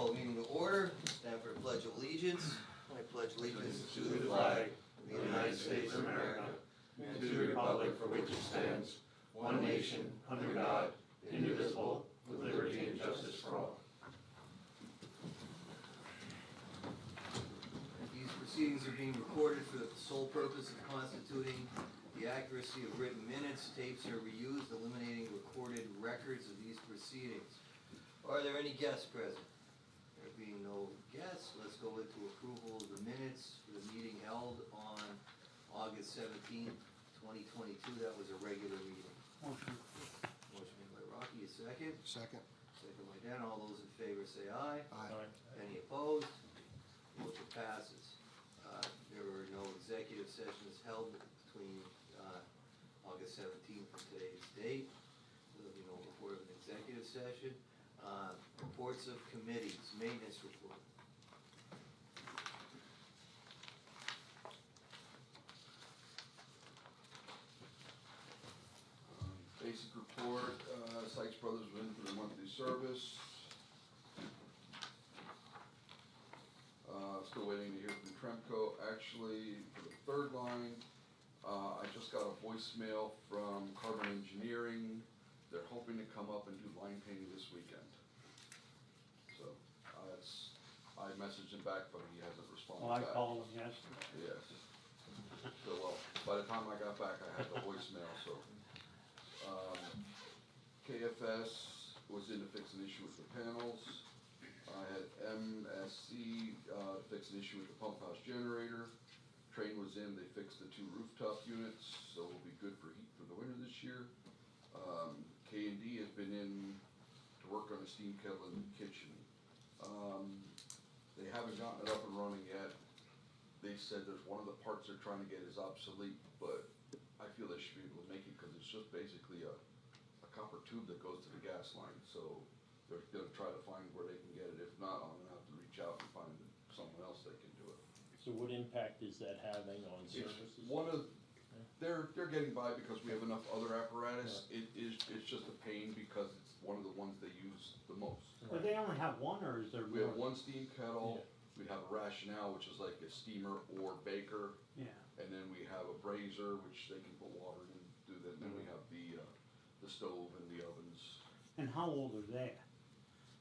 Call the meeting to order. Stand for the Pledge of Allegiance. I pledge allegiance To the flag of the United States of America, and to the republic for which it stands, one nation, under God, indivisible, with liberty and justice for all. These proceedings are being recorded for the sole purpose of constituting the accuracy of written minutes. Tapes are reused, eliminating recorded records of these proceedings. Are there any guests present? There being no guests, let's go into approval of the minutes for the meeting held on August 17th, 2022. That was a regular meeting. Motion. Motion made by Rocky, a second. Second. Second by Dan. All those in favor say aye. Aye. Any opposed? Motion passes. There were no executive sessions held between August 17th and today's date. There'll be no report of an executive session. Reports of committees, maintenance report. Basic report, Sykes Brothers went in for their monthly service. Still waiting to hear from Tremco. Actually, for the third line, I just got a voicemail from Carbon Engineering. They're hoping to come up and do line painting this weekend. So, I messaged him back, but he hasn't responded Well, back. I called him yesterday. Yes. So, well, by the time I got back, I had the voicemail, so. KFS was in to fix an issue with the panels. I had MSC fix an issue with the pump house generator. Train was in, they fixed the 2 rooftop units, so we'll be good for heat for the winter this year. K&D has been in to work on a steam kettle in the kitchen. They haven't gotten it up and running yet. They said there's one of the parts they're trying to get is obsolete, but I feel they should be able to make it because it's just basically a copper tube that goes to the gas line. So they're gonna try to find where they can get it. If not, I'm gonna have to reach out and find someone else that can do it. So what impact is that having on It's services? one of, they're getting by because we have enough other apparatus. It's just a pain because it's one of the ones they use the most. But they only have one, or is there We have more? one steam kettle, we have a rationale, which is like a steamer or baker, Yeah, and then we have a brazier, which they can put water in, do that, and then we have the stove and the ovens. and how old are they?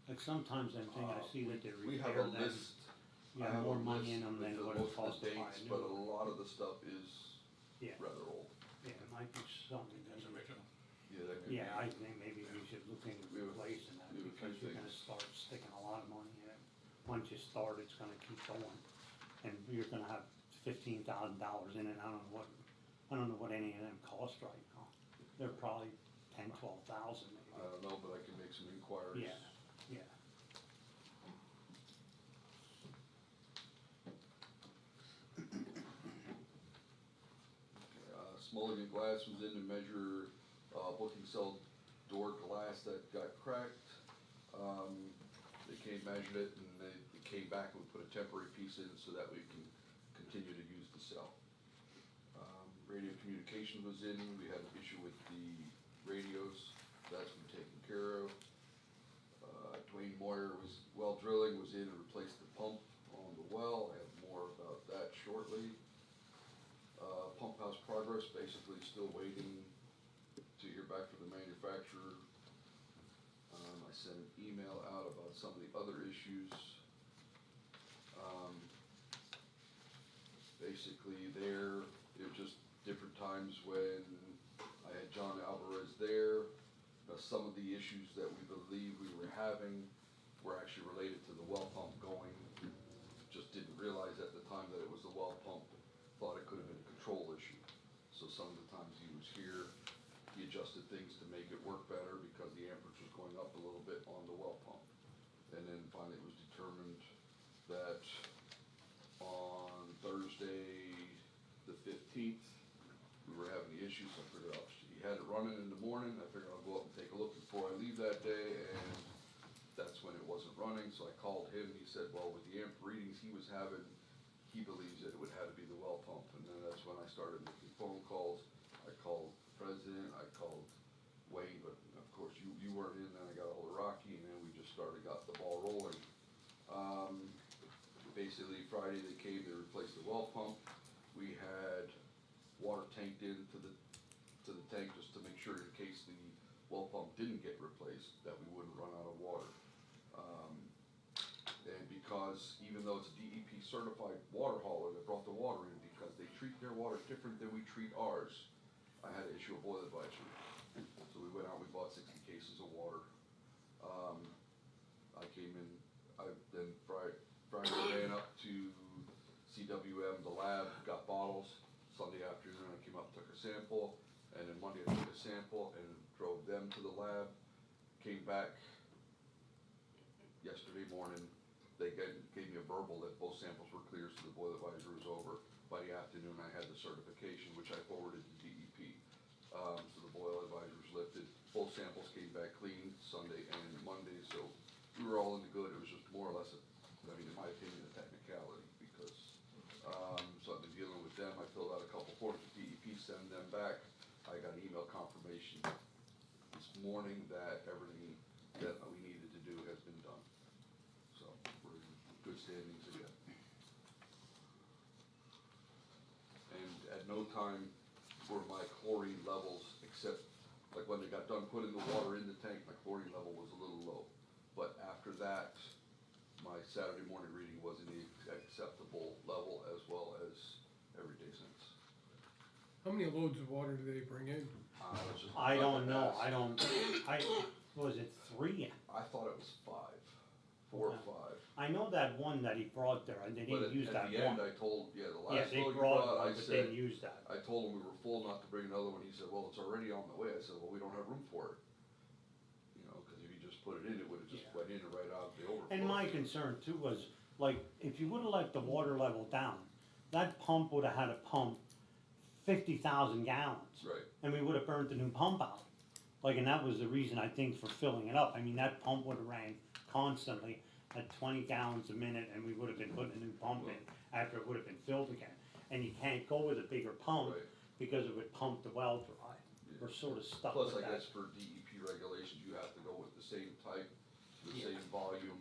Like sometimes I'm thinking, I see that they We have a repair them. list. You I have have a more money list in them with than the what it most of costs the to buy dates, a new but a one. lot of the stuff is Yeah, rather old. yeah, it might be something. That's original. Yeah, that could be. Yeah, I think maybe we should look into We have a- replacing that we have a few because you're gonna things. start sticking a lot of money in it. Once you start, it's gonna keep going. And you're gonna have $15,000 in it. I don't know what any of them cost right now. They're probably 10, 12,000 I maybe. don't know, but I can make some inquiries. Yeah, yeah. Mulligan Glass was in to measure booking cell door glass that got cracked. They came, measured it, and they came back and we put a temporary piece in so that we can continue to use the cell. Radio communication was in, we had an issue with the radios, that's been taken care of. Dwayne Moyer well drilling was in and replaced the pump on the well. I have more about that shortly. Pump house progress, basically still waiting to hear back from the manufacturer. I sent an email out about some of the other issues. Basically there, it was just different times when I had John Alvarez there. Some of the issues that we believe we were having were actually related to the well pump going. Just didn't realize at the time that it was the well pump. Thought it could have been a control issue. So some of the times he was here, he adjusted things to make it work better because the amperage was going up a little bit on the well pump. And then finally it was determined that on Thursday the 15th, we were having the issue, so I figured out, he had it running in the morning, I figured I'll go up and take a look before I leave that day, and that's when it wasn't running, so I called him, and he said, well, with the amp readings he was having, he believes that it would have to be the well pump, and then that's when I started making phone calls. I called the president, I called Wayne, but of course you weren't in, then I got ahold of Rocky, and then we just got the ball rolling. certified water hauler that brought the water in because they treat their water different than we treat ours. I had to issue a boil advisory. So we went out, we bought 60 cases of water. I came in, then Friday ran up to CWM, the lab, got bottles. Sunday afternoon, I came up, took a sample, and then Monday I took a sample and drove them to the lab. Came back yesterday morning, they gave me a verbal that both samples were clear, so the boil advisory was over. By the afternoon, I had the certification, which I forwarded to DEP. So the boil advisory was lifted. Both samples came back clean Sunday and Monday, so we were all in the good. It was just more or less, in my opinion, a technicality because, so I've been dealing with them. I filled out a couple forms with DEP, send them back. I got an email confirmation this morning that everything that we needed to do has been done. So we're in good standings again. And at no time were my chlorine levels, except like when they got done putting the water in the tank, my chlorine level was a little low. But after that, my Saturday morning reading was in the acceptable level as well as every day since. How many loads of water do they bring in? I don't know, was it 3? I thought it was 5, 4 or 5. I know that one that he brought there, and they But didn't use at that the end, one. I told, the Yeah, last they load you brought brought, I one, but said, didn't use that. I told him we were full not to bring another one. He said, well, it's already on the way. I said, well, we don't have room for it. You know, cause if you just put it in, it would've just Yeah. went in and right out the overflow. And my concern too was, like, if you would've let the water level down, that pump would've had to pump 50,000 gallons. Right, And we would've burnt the new pump out. Like, and that was the reason, I think, for filling it up. I mean, that pump would've ran constantly at 20 gallons a minute, and we would've been putting a new pump in after it would've been filled again. And you can't go with a bigger pump, right. because it would pump the well dry. We're sort of stuck Plus, with I that. guess for DEP regulations, you have to go with the same type, the Yeah. same volume,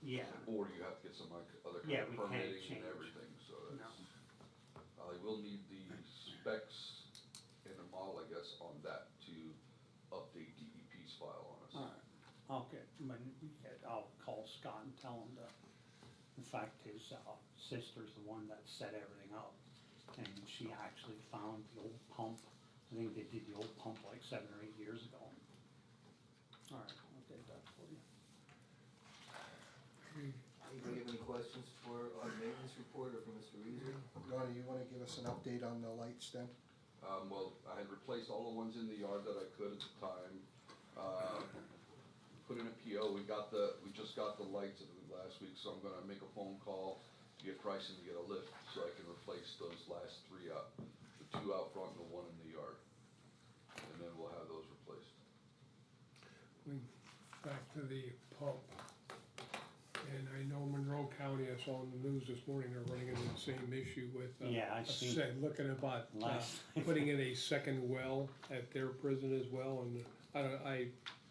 Yeah, or you have to get some like other Yeah, kind of we can't permitting change. and everything, so no, that's. I will need the specs and the model, I guess, on that to update DEP's file on us. alright, okay, I'll call Scott and tell him that, in fact, his, sister's the one that set everything up. And she actually found the old pump, I think they did the old pump like 7 or 8 years ago. Alright, I'll get that for you. Anybody have any questions for our maintenance report or for Mr. Reeser? Ronnie, you wanna give us an update on the lights then? Well, I had replaced all the ones in the yard that I could at the time. Put in a PO, we just got the lights last week, so I'm gonna make a phone call to get pricing to get a lift, so I can replace those last 3 out, the 2 out front and the 1 in the yard. And then we'll have those replaced. Back to the pump. And I know Monroe County, I saw in the news this morning, they're running into the same issue with, Yeah, I seen looking about, last- putting in a second well at their prison as well, and I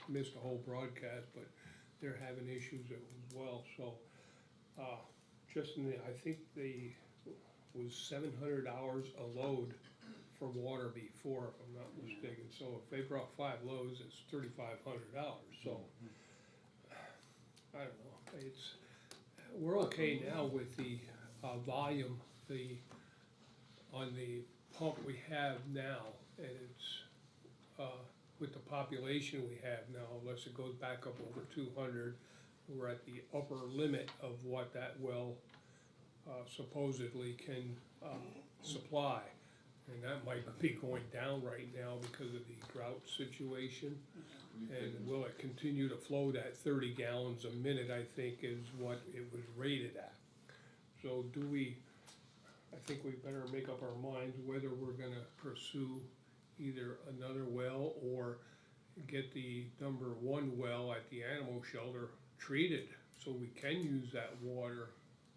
missed the whole broadcast, but they're having issues as well, so, just in the, I think was $700 a load for water before, if I'm not mistaken, so if they brought 5 loads, it's $3,500, so. I don't know, we're okay now with the, volume, on the pump we have now, and it's, with the population we have now, unless it goes back up over 200, we're at the upper limit of what that well, supposedly can, supply. And that might be going down right now because of the drought situation. And will it continue to flow that 30 gallons a minute, I think, is what it was rated at. So I think we better make up our minds whether we're gonna pursue either another well or get the number 1 well at the animal shelter treated, so we can use that water.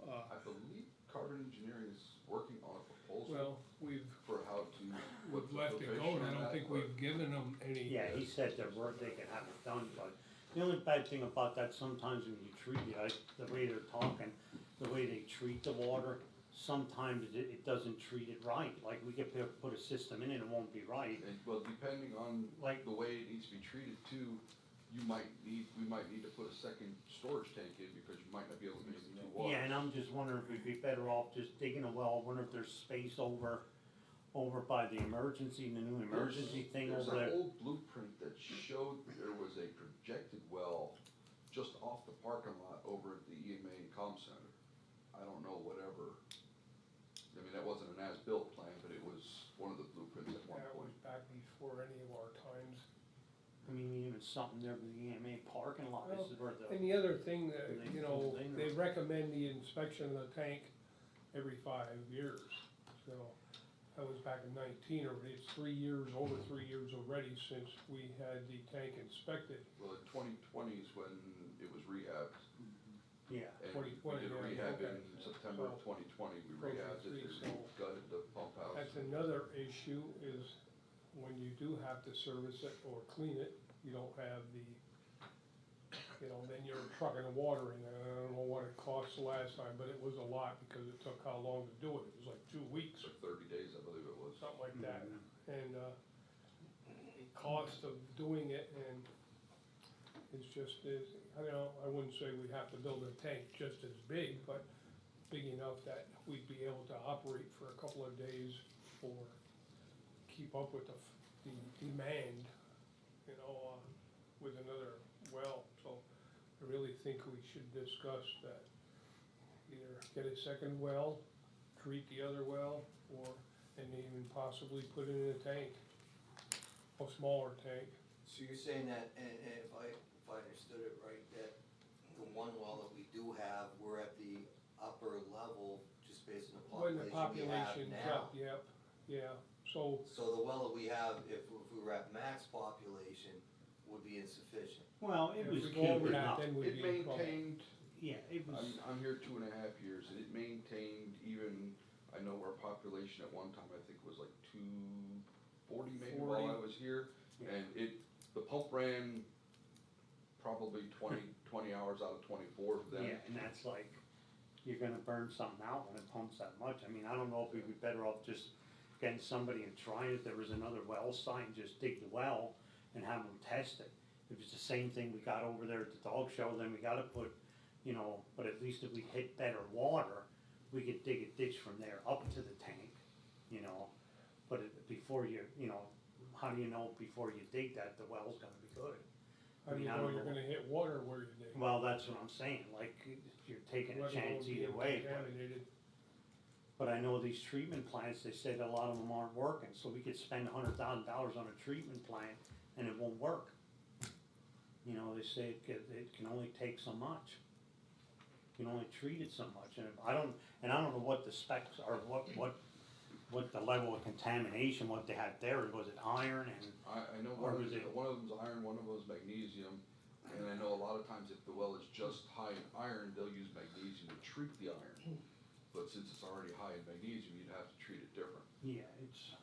I believe Carbon Engineering is working on a proposal Well, we've for how to. put the left it filtration go, and I on don't that, think but- we've given them any. Yeah, he said they can have it done, but the only bad thing about that, sometimes when you treat it, the way they're talking, the way they treat the water, sometimes it doesn't treat it right. Like, we could put a system in and it won't be right. And, well, depending on Like- the way it needs to be treated too, we might need to put a second storage tank in because you might not be able to use the two waters. Yeah, and I'm just wondering if we'd be better off just digging a well, wonder if there's space over by the emergency, the new emergency thing There's over an there. old blueprint that showed there was a projected well just off the parking lot over at the EMA and Comm Center. I don't know, whatever. I mean, that wasn't an as-built plan, but it was one of the blueprints at one That was point. back before any of our times. I mean, even something there with the EMA parking lot, this is where the, And the other thing that, They you know, put it in they there. recommend the inspection of the tank every 5 years. So, that was back in 19 already, it's 3 years, over 3 years already since we had the tank inspected. Well, in 2020 is when it was rehabbed. yeah. And we 2020, did a yeah, rehab in okay. September of So- 2020, we so rehabbed it, three, and so- gutted the pump house. That's another issue, is when you do have to service it or clean it, you don't have the, you know, then you're trucking the water in, and I don't know what it cost the last time, but it was a lot, because it took how long to do it, it was like 2 weeks, For 30 days, I believe it was. something like that. Mhm. And, the cost of doing it, and it's just, I don't know, I wouldn't say we have to build a tank just as big, but big enough that we'd be able to operate for a couple of days or keep up with the demand, you know, with another well. So I really think we should discuss that, either get a second well, treat the other well, and even possibly put it in a tank, a smaller tank. So you're saying that, and if I understood it right, that the one well that we do have, we're at the upper level just based on When the the population we have population's now. up, yep, yeah, so, So the well that we have, if we were at max population, would be insufficient. Well, it if was we go over keeping that, up, then we'd It be in trouble. maintained, yeah, it was, I'm here 2.5 years, and it maintained even, I know our population at one time, I think was like 240 maybe while I 40. was here. Yeah. And the pump ran probably 20 hours out of 24 for them. yeah, and that's like, you're gonna burn something out when it pumps that much. I mean, I don't know if we'd be better off just getting somebody and trying it, there was another well site, just dig the well and have them test it. If it's the same thing we got over there at the dog show, then we gotta put, you know, but at least if we hit better water, we could dig a ditch from there up to the tank, you know. But before you know, how do you know before you dig that the well's gonna be good? How do you I know don't you're know. gonna hit water where you dig? Well, that's what I'm saying, like, you're taking a Let chance alone either being way, but. contaminated. But I know these treatment plants, they said a lot of them aren't working, so we could spend $100,000 on a treatment plant and it won't work. You know, they say it can only take so much. You can only treat it so much, and I don't know what the specs are, what the level of contamination, what they had there, was it iron and, I know Or one was it- of them's iron, one of them's magnesium, and I know a lot of times if the well is just high in iron, they'll use magnesium to treat the iron. But since it's already high in magnesium, you'd have to treat it different. yeah, it's,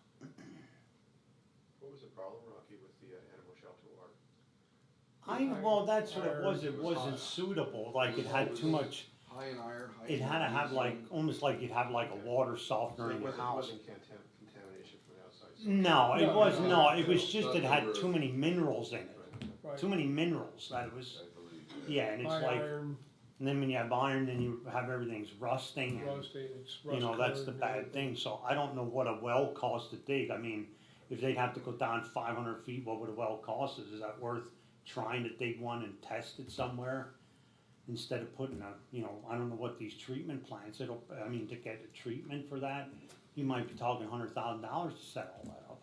What was the problem, Rocky, with the animal shelter water? well, that's what it was, It it was wasn't hot. suitable, like it had too much, High in iron, high in it had to have like, magnesium. almost like you'd have like a water So softener it in your wasn't, house. contamination from the outside? No, it No, was, no, no, no, it was no, just not it had over- too many minerals in it, Right. Right. too many minerals, that it was, I believe. yeah, and it's High like, iron, and then when you have iron, then you have everything's rusting and, rusted, it's rust you know, that's the colored and bad everything. thing, so I don't know what a well costs to dig, I mean, if they'd have to go down 500 feet, what would a well cost us, is that worth trying to dig one and test it somewhere? Instead of putting a, you know, I don't know what these treatment plants, to get a treatment for that, you might be talking $100,000 to set all that up.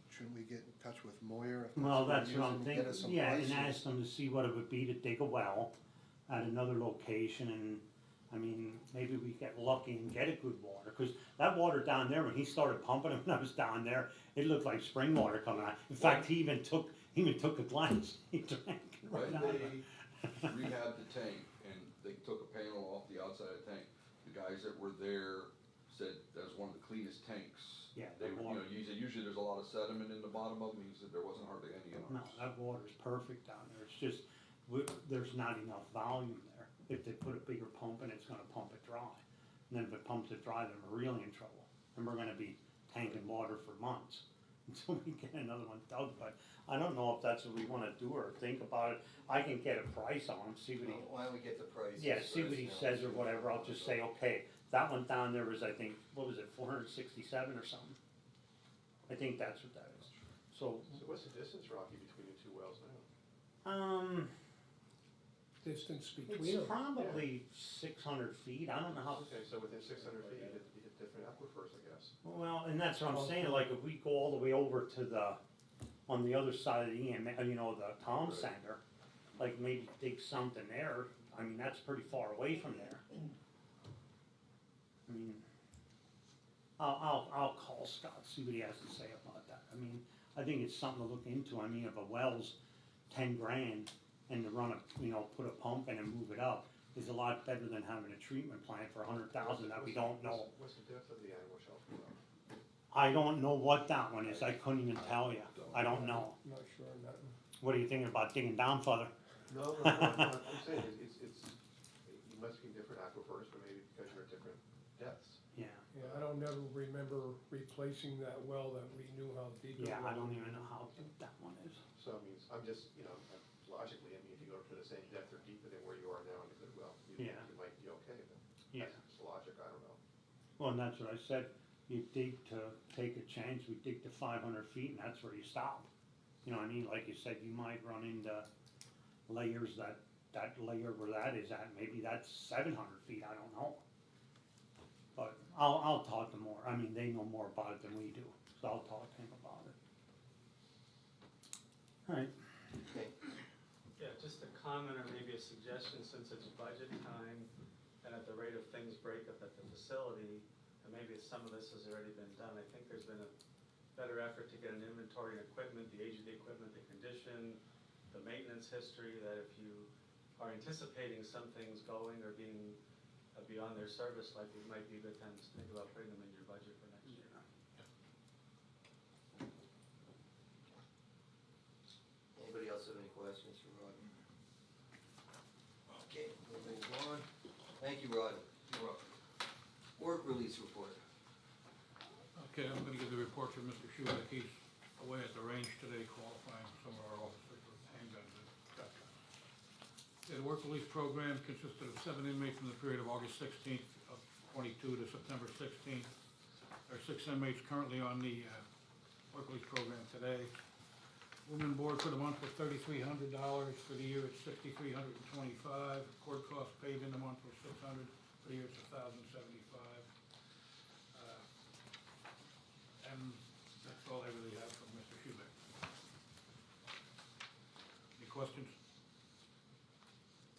Shouldn't we get in touch with Moyer? if Well, they're that's what I'm using, get us some thinking, yeah, and prices? ask them to see what it would be to dig a well at another location, and, I mean, maybe we get lucky and get a good water, cause that water down there, when he started pumping it when I was down there, it looked like spring water coming out. In fact, he even took a glass, he drank it When right out of it. they rehabbed the tank and they took a panel off the outside of the tank, the guys that were there said that was one of the cleanest tanks. Yeah, They the were, water, he said usually there's a lot of sediment in the bottom of them, he said there wasn't hardly any in no, ours. that water's perfect down there, it's just, there's not enough volume there. If they put a bigger pump in, it's gonna pump it dry. And then if it pumps it dry, then we're really in trouble. And we're gonna be tanking water for months. until we get another one dug, but I don't know if that's what we wanna do or think about it. I can get a price on him, see what he, Why don't we get the prices yeah, see what first, he now? says or whatever, I'll just say, okay, that one down there was, I think, what was it, 467 or something? I think that's what that is, so, So what's the distance, Rocky, between the two wells now? Distance between it's them. probably 600 feet, I don't know how, Okay, so within 600 feet, you hit different aquifers, I guess. well, and that's what I'm saying, like, if we go all the way over to the, on the other side of the EMA, you know, the Tom Center, like, maybe dig something there, I mean, that's pretty far away from there. I mean, I'll call Scott, see what he has to say about that, I mean, I think it's something to look into, I mean, if a well's 10 grand, and to run a, you know, put a pump in and move it up, is a lot better than having a treatment plant for 100,000 that we don't know. What's the depth of the animal shelter well? I don't know what that one is, I couldn't even tell you, I don't know. Not sure on that one. What are you thinking about digging down further? No, I'm saying, it's, you must be different aquifers, but maybe because you're at different depths. Yeah, Yeah, I don't never remember replacing that well that we knew how deep it was. yeah, I don't even know how deep that one is. So I mean, I'm just, logically, I mean, if you go to the same depth or deeper than where you are now in the good well, you Yeah. might be okay, but Yeah, that's just logic, I don't know. well, and that's what I said, you dig to take a chance, we dig to 500 feet and that's where you stop. You know what I mean, like you said, you might run into layers that layer where that is at, maybe that's 700 feet, I don't know. But I'll talk to more, I mean, they know more about it than we do, so I'll talk to him about it. Alright, Okay, Yeah, just a comment or maybe a suggestion, since it's budget time, and at the rate of things break up at the facility, and maybe some of this has already been done, I think there's been a better effort to get an inventory of equipment, the age of the equipment, the condition, the maintenance history, that if you are anticipating some things going or being beyond their service life, it might be a good time to think about putting them in your budget for next year. anybody else have any questions for Rodney? Okay, we'll move on. Thank you, Rodney. You're welcome. Work release report. Okay, I'm gonna give the report for Mr. Schuler. He's away at the range today qualifying some of our officers with handguns and shotguns. The work release program consisted of 7 inmates in the period of August 16th of 22 to September 16th. There are 6 inmates currently on the work release program today. Room and board for the month was $3,300. For the year, it's $6,325. Court costs paid in the month were $600. For the year, it's $1,075. And that's all I really have from Mr. Schuler. Any questions?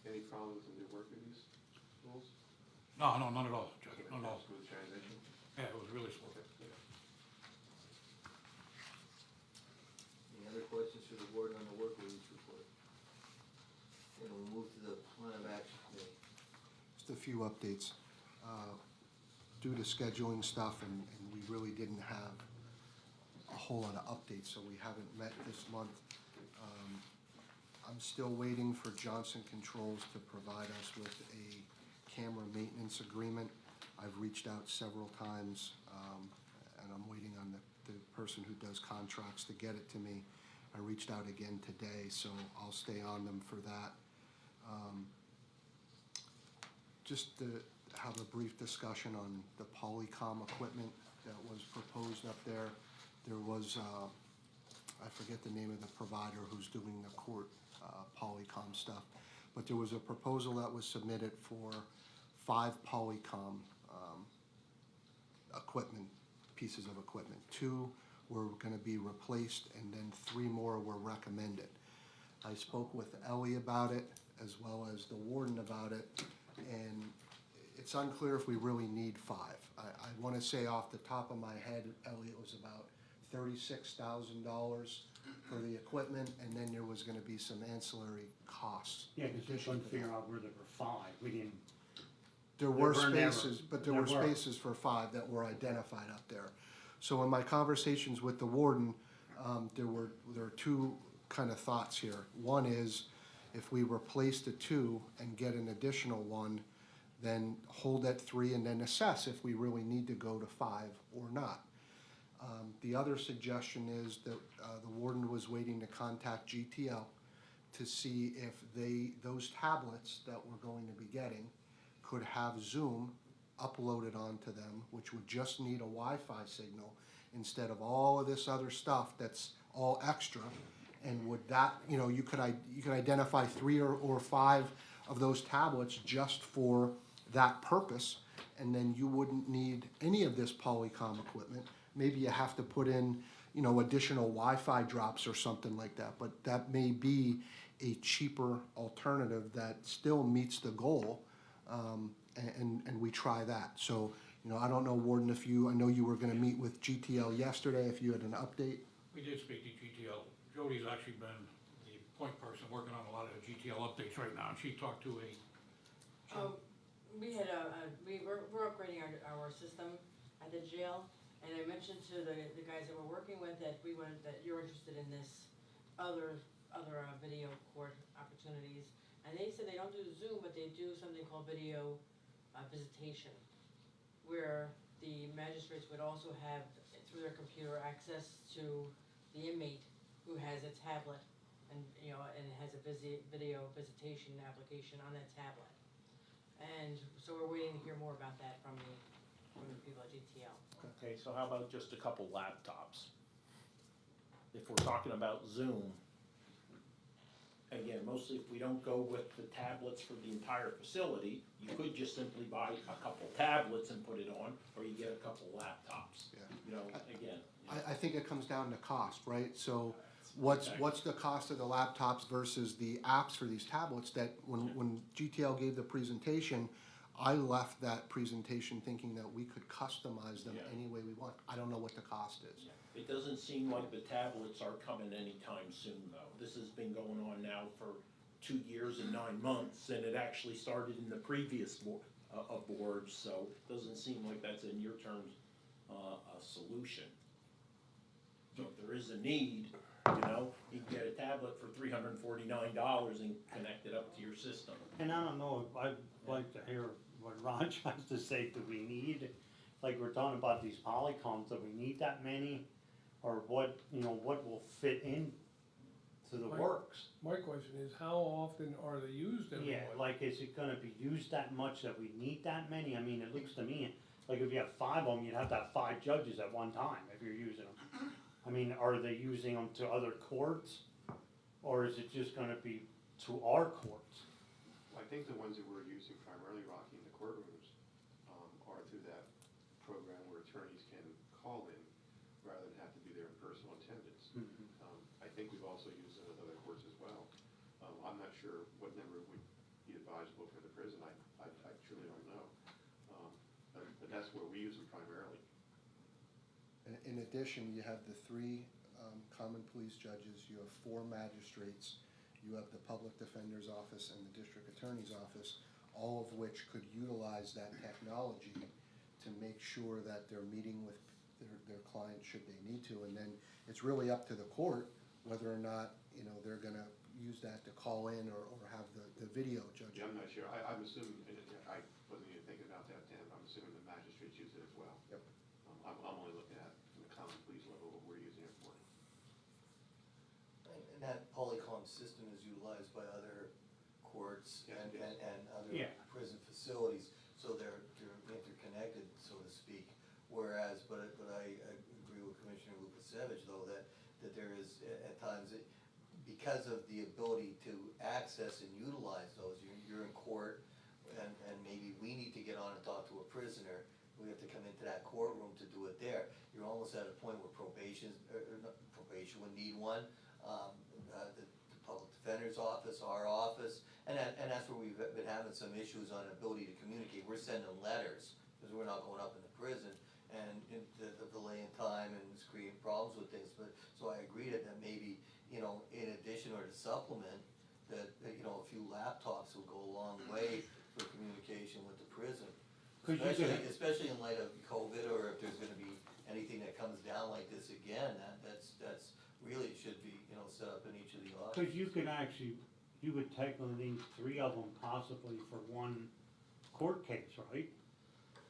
Any problem with the new work release rules? No, none at all, Judge, none at all. Smooth transition? Yeah, it was really smooth. Okay. Any other questions for the board on the work release report? Then we'll move to the plan of action committee. Just a few updates. Due to scheduling stuff and we really didn't have a whole lot of updates, so we haven't met this month. I'm still waiting for Johnson Controls to provide us with a camera maintenance agreement. I've reached out several times, and I'm waiting on the person who does contracts to get it to me. I reached out again today, so I'll stay on them for that. Just to have a brief discussion on the Polycom equipment that was proposed up there. There was, I forget the name of the provider who's doing the court Polycom stuff, but there was a proposal that was submitted for 5 Polycom pieces of equipment. 2 were gonna be replaced and then 3 more were recommended. I spoke with Ellie about it as well as the warden about it, and it's unclear if we really need 5. I wanna say off the top of my head, Ellie, it was about $36,000 for the equipment, and then there was gonna be some ancillary costs. Yeah, in cause we addition couldn't to figure that. out where there were 5, we didn't, There were There were never- spaces, but there there were were. spaces for 5 that were identified up there. So in my conversations with the warden, there were 2 kind of thoughts here. One is, if we replace the 2 and get an additional 1, then hold at 3 and then assess if we really need to go to 5 or not. The other suggestion is that the warden was waiting to contact GTL to see if those tablets that we're going to be getting could have Zoom uploaded onto them, which would just need a Wi-Fi signal instead of all of this other stuff that's all extra. And would that, you could identify 3 or 5 of those tablets just for that purpose, and then you wouldn't need any of this Polycom equipment. Maybe you have to put in, additional Wi-Fi drops or something like that, but that may be a cheaper alternative that still meets the goal, and we try that. So, I don't know, Warden, I know you were gonna meet with GTL yesterday, if you had an update. We did speak to GTL. Jody's actually been the point person working on a lot of the GTL updates right now, and she talked to We had we're upgrading our system at the jail, and I mentioned to the guys that we're working with that that you're interested in this other video court opportunities, and they said they don't do Zoom, but they do something called video visitation, where the magistrates would also have, through their computer, access to the inmate who has a tablet and has a video visitation application on that tablet. And so we're waiting to hear more about that from the people at GTL. Okay, so how about just a couple laptops? If we're talking about Zoom, again, mostly if we don't go with the tablets for the entire facility, you could just simply buy a couple tablets and put it on, or you get a couple laptops. Yeah. Again. I think it comes down to cost, right? So what's the cost of the laptops versus the apps for these tablets that when GTL gave the presentation, I left that presentation thinking that we could customize them any way we want. I don't know what the cost is. It doesn't seem like the tablets are coming anytime soon, though. This has been going on now for 2 years and 9 months, and it actually started in the previous boards, so it doesn't seem like that's a near-term a solution. So if there is a need, you can get a tablet for $349 and connect it up to your system. And I don't know, I'd like to hear what Raj has to say. Do we need, like we're talking about these Polycoms, do we need that many? Or what will fit in to the works? My question is, how often are they used every Yeah, month? like, is it gonna be used that much that we need that many? I mean, it looks to me, like if you have 5 of them, you'd have to have 5 judges at one time if you're using them. I mean, are they using them to other courts? Or is it just gonna be to our courts? I think the ones that we're using primarily, Rocky, in the courtrooms, are through that program where attorneys can call in rather than have to be there in personal attendance. I think we've also used them with other courts as well. I'm not sure what number would be advisable for the prison. I truly don't know. But that's where we use them primarily. In addition, you have the 3 common police judges, you have 4 magistrates, you have the public defender's office and the district attorney's office, all of which could utilize that technology to make sure that they're meeting with their clients should they need to. And then it's really up to the court whether or not, they're gonna use that to call in or have the video judge. Yeah, I'm not sure. I'm assuming, I wasn't even thinking about that, Dan. I'm assuming the magistrates use it as well. Yep. I'm only looking at from the common police level what we're using it for. And that Polycom system is utilized by other courts Yes, and it is. other Yeah. prison facilities, so they're interconnected, so to speak. Whereas, but I agree with Commissioner Lukasevich, though, that there is at times, because of the ability to access and utilize those, you're in court, and maybe we need to get on and talk to a prisoner, we have to come into that courtroom to do it there. You're almost at a point where probation would need one, the public defender's office, our office, and that's where we've been having some issues on ability to communicate. We're sending letters, because we're not going up in the prison, and the delay in time and it's creating problems with things, but, so I agree that maybe, in addition or to supplement, that a few laptops will go a long way for communication with the prison. Especially in light of COVID, or if there's gonna be anything that comes down like this again, that's really should be, set up in each of the offices. Cause you would technically need 3 of them possibly for one court case, right?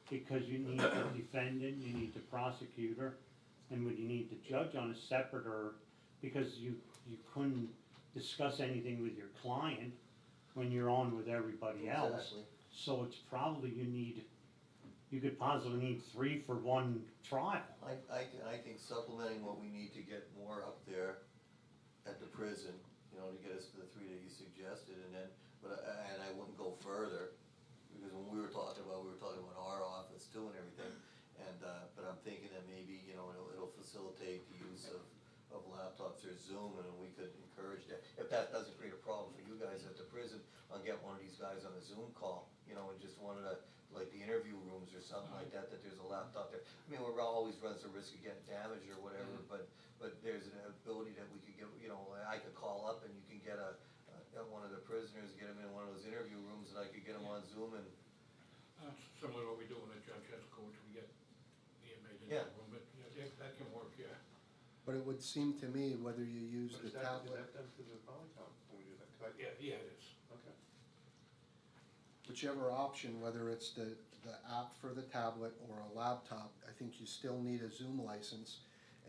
Because you need the defendant, you need the prosecutor, And would you need the judge on a separate, or, because you couldn't discuss anything with your client when you're on with everybody else. Exactly. So it's probably you could possibly need 3 for 1 trial. I think supplementing what we need to get more up there at the prison, you know, to get us to the 3 that you suggested, and then, and I wouldn't go further, because when we were talking about our office too and everything, and, but I'm thinking that maybe, you know, it'll facilitate the use of laptops or Zoom, and we could encourage that. If that doesn't create a problem for you guys at the prison, I'll get one of these guys on a Zoom call, you know, and just one of the, like the interview rooms or something like that, that there's a laptop there. I mean, we're always runs the risk of getting damaged or whatever, but there's an ability that we could get, you know, I could call up and you can get one of the prisoners, get them in one of those interview rooms, and I could get them on Zoom and, Similar to what we do when a judge has court, we get the inmate in Yeah. the room, but yeah, that can work, yeah. But it would seem to me, whether you use But the is tablet, that done through the Polycom when we do that? 'Cause Yeah, it is. Okay. whichever option, whether it's the app for the tablet or a laptop, I think you still need a Zoom license.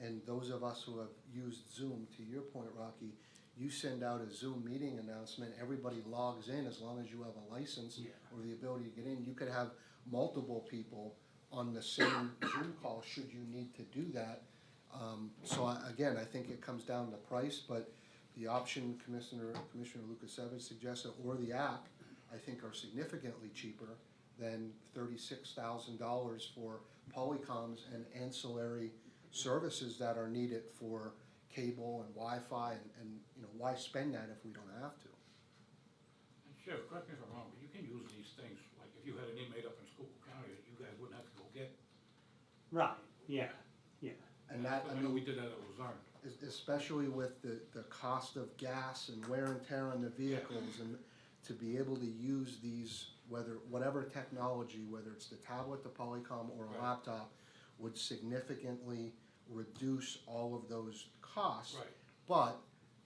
And those of us who have used Zoom, to your point, Rocky, you send out a Zoom meeting announcement, everybody logs in as long as you have a license Yeah. or the ability to get in. You could have multiple people on the same Zoom call, should you need to do that. Again, I think it comes down to price, but the option Commissioner Lukasevich suggested, or the app, I think are significantly cheaper than $36,000 for Polycoms and ancillary services that are needed for cable and Wi-Fi, and, you know, why spend that if we don't have to? And Sheriff, correct me if I'm wrong, but you can use these things, like if you had an inmate up in Schuylkill County that you guys wouldn't have to go get. Right, yeah. And that, I know we mean, did that at Luzerne. especially with the cost of gas and wear and tear on the vehicles, and to be able to use these, whatever technology, whether it's the tablet, the Polycom, or a Right. laptop, would significantly reduce all of those costs. Right. But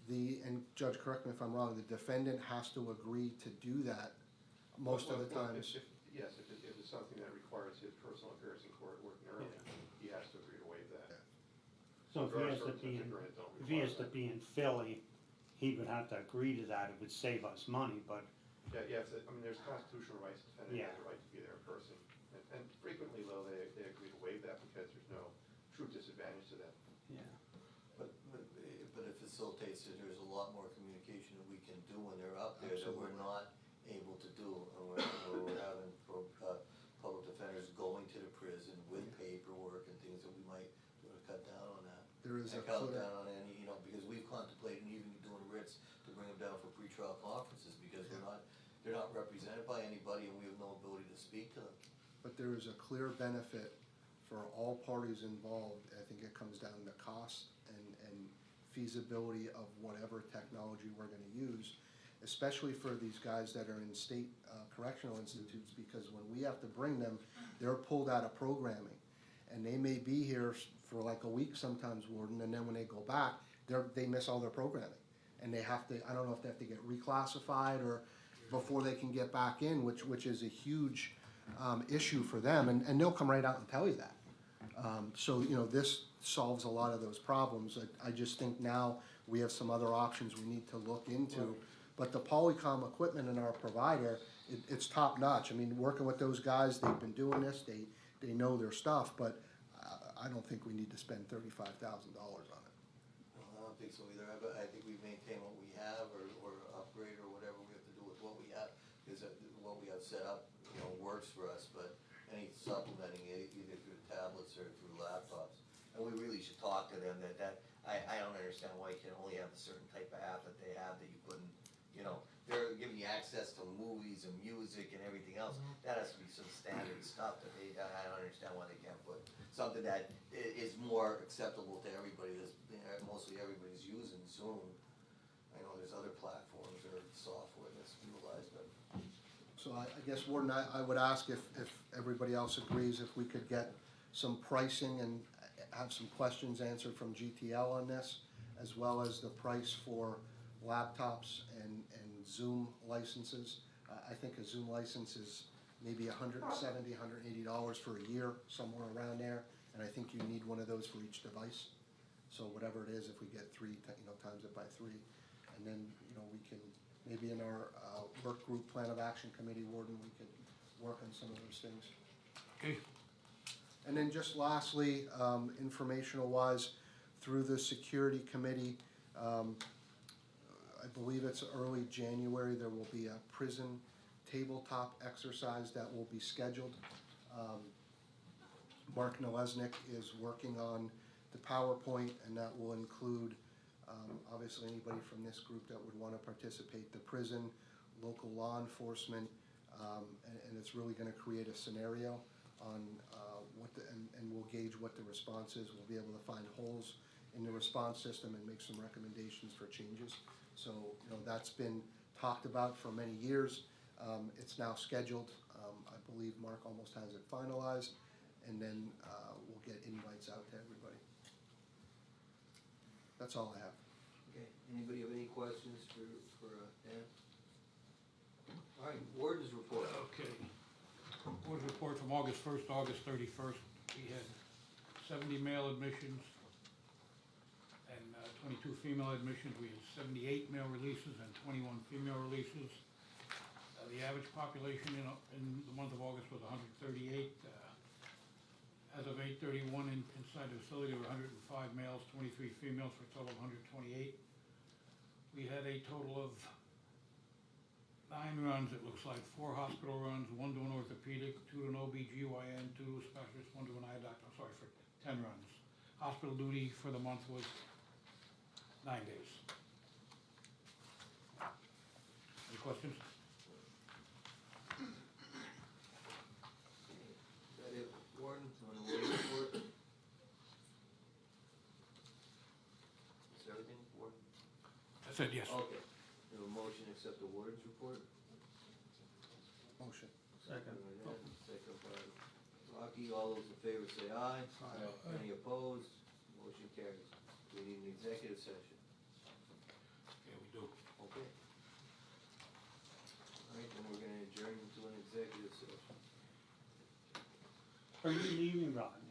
and Judge, correct me if I'm wrong, the defendant has to agree to do that most of the Well, times. Yes, if it's something that requires his personal appearance in court working early, he has to agree to waive that. So if There he are has to circumstances be, where it don't if he has to require be in Philly, he would have to agree to that, it would save us money, but, that. Yeah, I mean, there's constitutional rights, the defendant Yeah. has a right to be there in person. And frequently, though, they agree to waive that because there's no true disadvantage to them. yeah. but it facilitates that there's a lot more communication that we can do when they're up there that we're Absolutely. not able to do. And we're having public defenders going to the prison with paperwork and things that we might cut down on that. There is a And cut clear, down on any, you know, because we've contemplated even doing writs to bring them down for pretrial conferences, because they're not represented by anybody and we have no ability to speak to them. but there is a clear benefit for all parties involved. I think it comes down to cost and feasibility of whatever technology we're gonna use, especially for these guys that are in state correctional institutes, because when we have to bring them, they're pulled out of programming. And they may be here for like a week sometimes, Warden, and then when they go back, they miss all their programming. And they have to, I don't know if they have to get reclassified or before they can get back in, which is a huge issue for them, and they'll come right out and tell you that. So, you know, this solves a lot of those problems. I just think now we have some other options we need to look into. But the Polycom equipment in our provider, it's top notch. I mean, working with those guys, they've been doing this, they know their stuff, but I don't think we need to spend $35,000 on it. Well, I don't think so either, but I think we maintain what we have or upgrade or whatever we have to do with what we have, because what we have set up, you know, works for us, but any supplementing it, either through tablets or through laptops. And we really should talk to them I don't understand why you can only have a certain type of app that they have that you couldn't, you know, they're giving you access to movies and music and everything else. That has to be some standard stuff that I don't understand why they can't put something that is more acceptable to everybody, mostly everybody's using Zoom. I know there's other platforms or software that's utilized, but. So I guess, Warden, I would ask if everybody else agrees, if we could get some pricing and have some questions answered from GTL on this, as well as the price for laptops and Zoom licenses. I think a Zoom license is maybe $170, $180 for a year, somewhere around there. and I think you need one of those for each device. So whatever it is, if we get three, times it by three, and then, we can, maybe in our work group plan of action committee, Warden, we could work on some of those things. Okay, And then just lastly, informational wise, through the security committee, I believe it's early January, there will be a prison tabletop exercise that will be scheduled. Mark Nalesnik is working on the PowerPoint, and that will include, obviously, anybody from this group that would want to participate, the prison, local law enforcement, and it's really going to create a scenario on and we'll gauge what the response is. We'll be able to find holes in the response system and make some recommendations for changes. So, that's been talked about for many years. It's now scheduled. I believe Mark almost has it finalized, and then we'll get invites out to everybody. That's all I have. Okay, anybody have any questions for Dan? All right, Warden's report. okay. Board's report from August 1st to August 31st. We had 70 male admissions and 22 female admissions. We had 78 male releases and 21 female releases. The average population in the month of August was 138. As of 8/31, inside the facility were 105 males, 23 females, for a total of 128. We had a total of 9 runs, it looks like, 4 hospital runs, 1 to an orthopedic, 2 to an OBGYN, 2 to a specialist, 1 to an eye doctor, for 10 runs. Hospital duty for the month was 9 days. Any questions? Is that it, Warden, on the Warden's report? Is everything, Warden? I said yes. Okay, we have a motion to accept the Warden's report? Motion. Second. Second by Rocky, all those in favor say aye. Aye. Any opposed? Motion carries. We need an executive session. Yeah, we do. Okay. All right, then we're gonna adjourn into an executive session. Are you leaving, Rodney?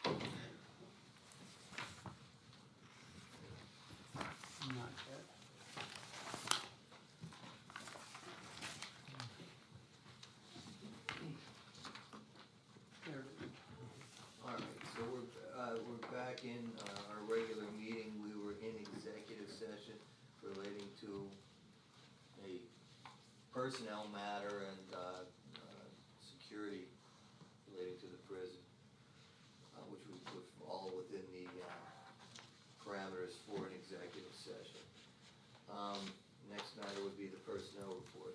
Not yet. There it is. All right, so we're back in our regular meeting. We were in executive session relating to a personnel matter and security relating to the prison, which we put all within the parameters for an executive session. Next matter would be the personnel report.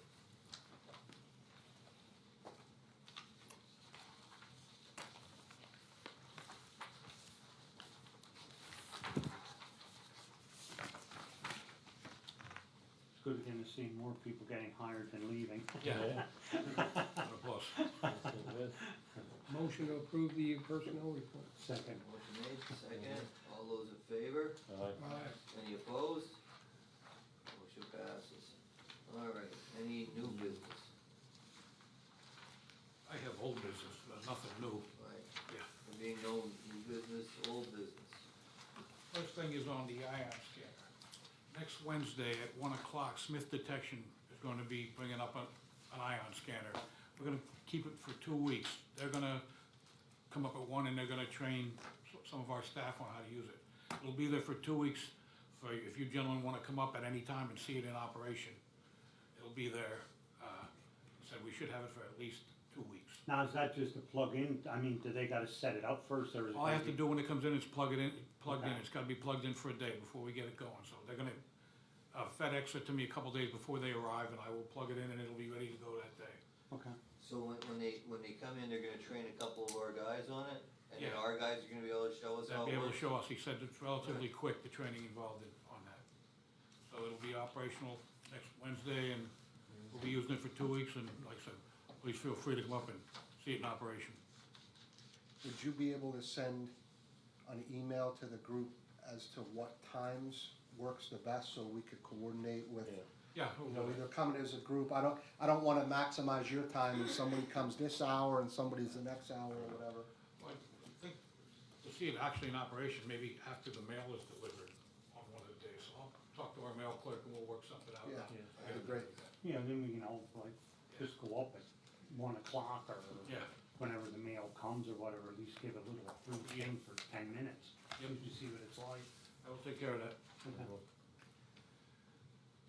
It's good again to see more people getting hired than leaving. Yeah. What a plus. Motion to approve the personnel report. Second. Motion made, second. All those in favor? Aye. Any opposed? Motion passes. All right, any new business? I have old business, nothing new. Right, Yeah. there being no new business, old business. First thing is on the ion scanner. Next Wednesday at 1 o'clock, Smith Detection is going to be bringing up an ion scanner. We're gonna keep it for 2 weeks. They're gonna come up at 1 and they're gonna train some of our staff on how to use it. It'll be there for 2 weeks, for if you gentlemen wanna come up at any time and see it in operation. It'll be there. Said we should have it for at least 2 weeks. Now, is that just a plug-in? I mean, do they gotta set it up first, or is it? All I have to do when it comes in is plug it in, plugged in. Okay. It's gotta be plugged in for a day before we get it going. So they're gonna FedEx it to me a couple days before they arrive, and I will plug it in and it'll be ready to go that day. Okay. So when they come in, they're gonna train a couple of our guys on it? And then Yeah. our guys are gonna be able to show us They'll how be it able to works? show us. He said it's relatively quick, the training involved on that. So it'll be operational next Wednesday, and we'll be using it for 2 weeks, and like I said, please feel free to come up and see it in operation. Would you be able to send an email to the group as to what times works the best, so we could coordinate with, Yeah, you know, either coming as a group? I don't wanna maximize your time, if somebody comes this hour and somebody's the next hour or whatever. I think to see it actually in operation, maybe after the mail is delivered on one of the days. So I'll talk to our mail clerk and we'll work something out. Yeah, that'd be great. Yeah, then we can all, like, just go up at 1 o'clock, or Yeah. whenever the mail comes or whatever, at least give a little brief thing for 10 minutes. Yep. Just to see what it's like. I will take care of that. Okay.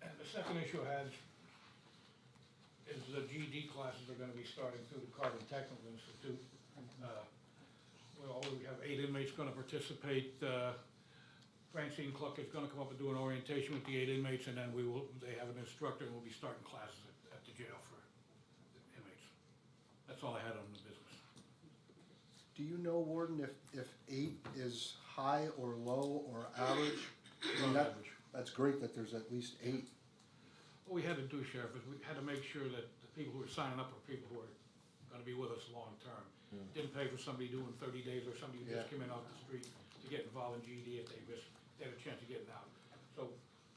And the second issue I had is the GED classes are gonna be starting through the Carbon Technical Institute. We have 8 inmates gonna participate. Francine Cluck is gonna come up and do an orientation with the 8 inmates, and then they have an instructor, and we'll be starting classes at the jail for the inmates. That's all I had on the business. Do you know, Warden, if 8 is high or low or average? I mean, Average. that's great that there's at least 8. What we had to do, Sheriff, is we had to make sure that the people who were signing up are people who are gonna be with us long-term. Didn't pay for somebody doing 30 days or somebody who just Yeah. came in off the street to get involved in GED if they had a chance of getting out. So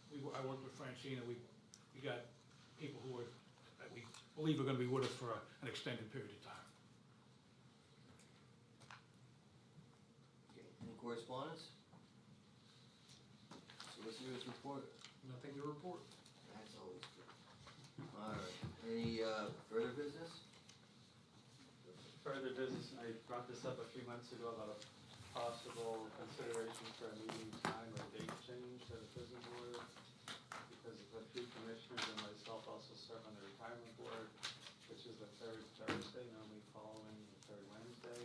I worked with Francine, and we got people that we believe are gonna be with us for an extended period of time. Okay, any correspondence? Solicitor's report? Nothing to report. That's always good. All right, any further business? Further business, I brought this up a few months ago about a possible consideration for a meeting time or date change at the prison board, because the 2 commissioners and myself also serve on the retirement board, which is the 3rd Thursday, normally following the 3rd Wednesday.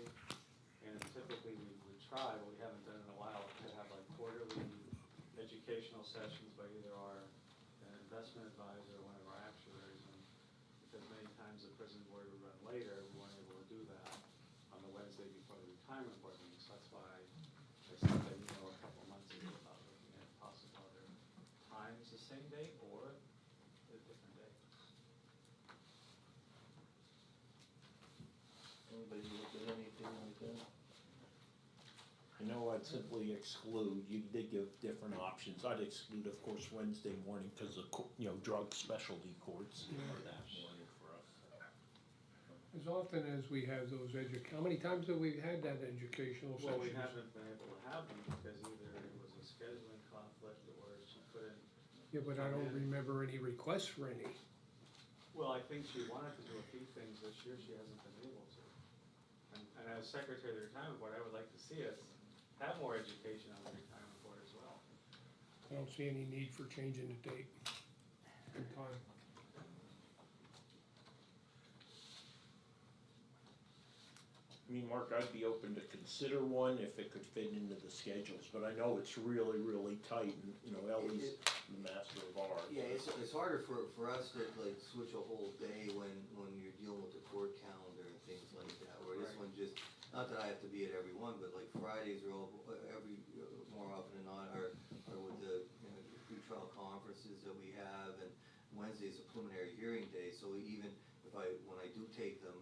And typically we would try, but we haven't done it in a while, to have like quarterly educational sessions by either our investment advisor or one of our actuaries. And because many times the prison board would run later, we weren't able to do that on the Wednesday before the retirement board meeting. So that's why I sent that email a couple months ago about looking at possible other times, the same day or a different day. Anybody look at anything like that? I know I'd simply exclude, you did give different options. I'd exclude, of course, Wednesday morning, because of, drug specialty courts are that morning for us. As often as we have those how many times have we had that educational Well, we sessions? haven't been able to have them because either it was a scheduling conflict or she couldn't. Yeah, but I don't remember any requests for any. Well, I think she wanted to do a few things this year, she hasn't been able to. And as secretary of the retirement board, I would like to see us have more education on the retirement board as well. I don't see any need for changing the date and time. I mean, Mark, I'd be open to consider one if it could fit into the schedules, but I know it's really, really tight, and, you know, Ellie's the master of art. Yeah, it's harder for us to like switch a whole day when you're dealing with the court calendar and things like that, where this Right. one just, not that I have to be at every one, but like Fridays are all, more often than not, are with the, you know, the pretrial conferences that we have, and Wednesday's a preliminary hearing day, so even if when I do take them,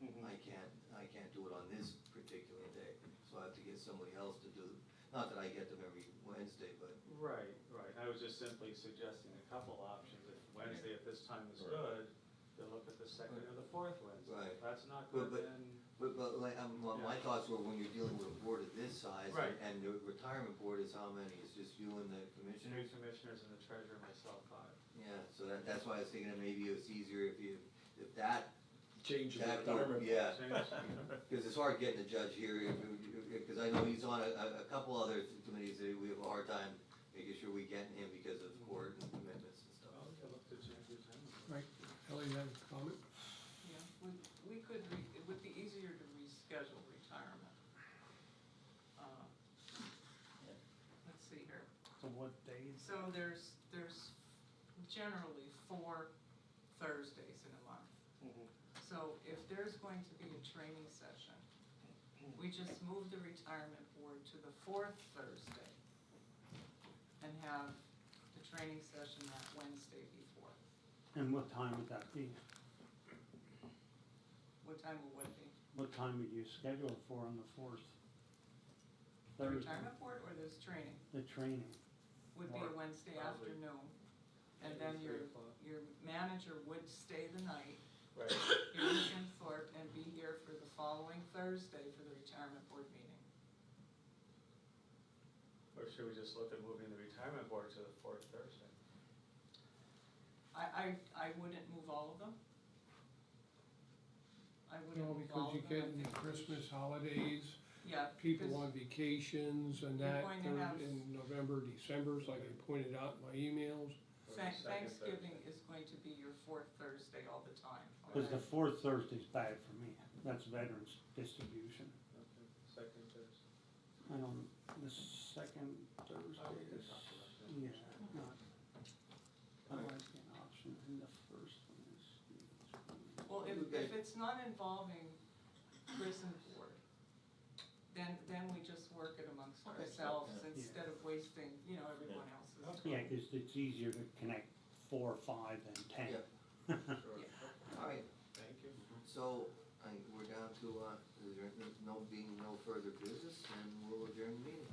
I can't do it on this particular day, so I have to get somebody else to do, not that I get them every Wednesday, but. Right, right. I was just simply suggesting a couple options. If Wednesday at this time is good, then look at the second or the fourth Wednesday. Right. If that's not good, But- then, But like, my thoughts were when you're dealing with a board of this size, Right. and the retirement board is how many? It's just you and the three commissioners? commissioners and the treasurer, myself, 5. Yeah, so that's why I was thinking that maybe it's easier if that, Change the that, retirement. yeah, Change. cause it's hard getting a judge here, cause I know he's on a couple other committees that we have a hard time making sure we get him because of court and commitments and stuff. Well, we could look to change the time. Right, Ellie, you have a comment? Yeah, we could, it would be easier to reschedule retirement. Let's see here. So what days? So there's generally 4 Thursdays in a month. So if there's going to be a training session, we just move the retirement board to the 4th Thursday and have the training session that Wednesday before. And what time would that be? What time will what be? What time would you schedule it for on the fourth? The Thursday, retirement board or this training? the training. Would be a Mark, Wednesday probably. afternoon. And then Maybe 3 o'clock. your manager would stay the night Right. here in Kentthorpe and be here for the following Thursday for the retirement board meeting. Or should we just look at moving the retirement board to the 4th Thursday? I wouldn't move all of them. I wouldn't No, move because all you of them. get I in the think we Christmas should- holidays, Yeah. people because- on vacations and You're that, going to have- in November, December, like I pointed out in my emails. Or the second Thanksgiving Thursday? is going to be your 4th Thursday all the time. Cause the okay? fourth Thursday's bad for me. That's veterans distribution. Okay, second Thursday. I don't, the second Thursday Oh, we can is, talk about that. yeah, not, I like an option, and the first one is. Well, Okay. if it's not involving prison board, then we just work it amongst Okay. ourselves Yeah. instead of wasting, you know, everyone else's time. Yeah, cause it's easier to connect 4, 5 than 10. Yeah. Sure. Yeah. All right, Thank you. so, we're down to, no further business, and we'll adjourn the meeting.